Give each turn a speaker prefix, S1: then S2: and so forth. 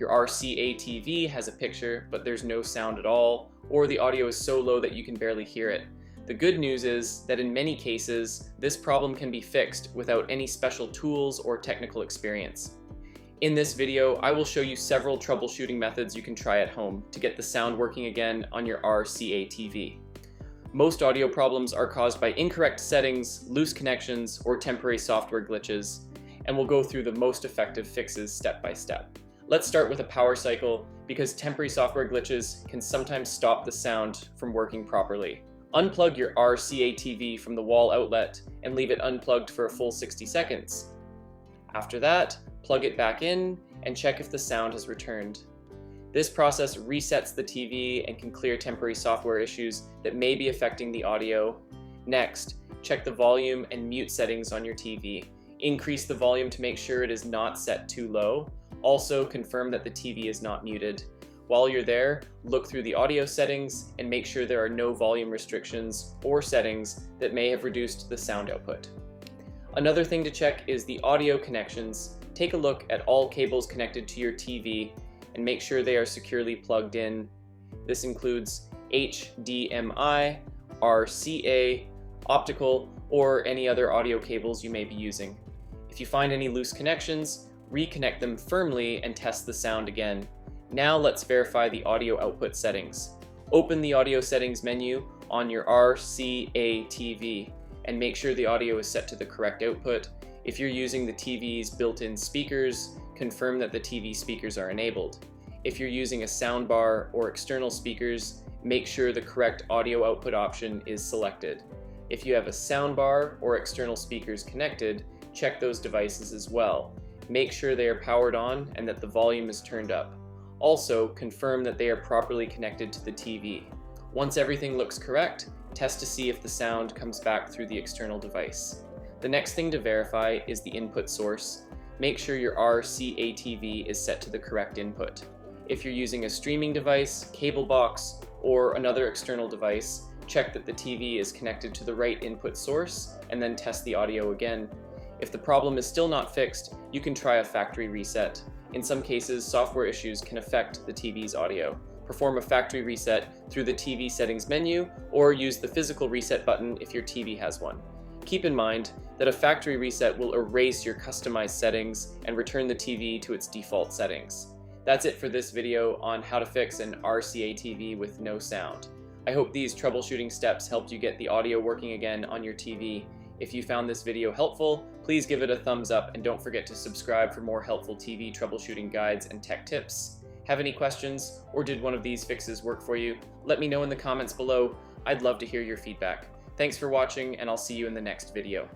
S1: your RCA TV has a picture, but there's no sound at all, or the audio is so low that you can barely hear it. The good news is that in many cases, this problem can be fixed without any special tools or technical experience. In this video, I will show you several troubleshooting methods you can try at home to get the sound working again on your RCA TV. Most audio problems are caused by incorrect settings, loose connections, or temporary software glitches, and we'll go through the most effective fixes step by step. Let's start with a power cycle, because temporary software glitches can sometimes stop the sound from working properly. Unplug your RCA TV from the wall outlet and leave it unplugged for a full 60 seconds. After that, plug it back in and check if the sound has returned. This process resets the TV and can clear temporary software issues that may be affecting the audio. Next, check the volume and mute settings on your TV. Increase the volume to make sure it is not set too low. Also, confirm that the TV is not muted. While you're there, look through the audio settings and make sure there are no volume restrictions or settings that may have reduced the sound output. Another thing to check is the audio connections. Take a look at all cables connected to your TV and make sure they are securely plugged in. This includes HDMI, RCA, optical, or any other audio cables you may be using. If you find any loose connections, reconnect them firmly and test the sound again. Now let's verify the audio output settings. Open the audio settings menu on your RCA TV and make sure the audio is set to the correct output. If you're using the TV's built-in speakers, confirm that the TV speakers are enabled. If you're using a soundbar or external speakers, make sure the correct audio output option is selected. If you have a soundbar or external speakers connected, check those devices as well. Make sure they are powered on and that the volume is turned up. Also, confirm that they are properly connected to the TV. Once everything looks correct, test to see if the sound comes back through the external device. The next thing to verify is the input source. Make sure your RCA TV is set to the correct input. If you're using a streaming device, cable box, or another external device, check that the TV is connected to the right input source and then test the audio again. If the problem is still not fixed, you can try a factory reset. In some cases, software issues can affect the TV's audio. Perform a factory reset through the TV settings menu or use the physical reset button if your TV has one. Keep in mind that a factory reset will erase your customized settings and return the TV to its default settings. That's it for this video on how to fix an RCA TV with no sound. I hope these troubleshooting steps helped you get the audio working again on your TV. If you found this video helpful, please give it a thumbs up and don't forget to subscribe for more helpful TV troubleshooting guides and tech tips. Have any questions, or did one of these fixes work for you? Let me know in the comments below. I'd love to hear your feedback. Thanks for watching, and I'll see you in the next video.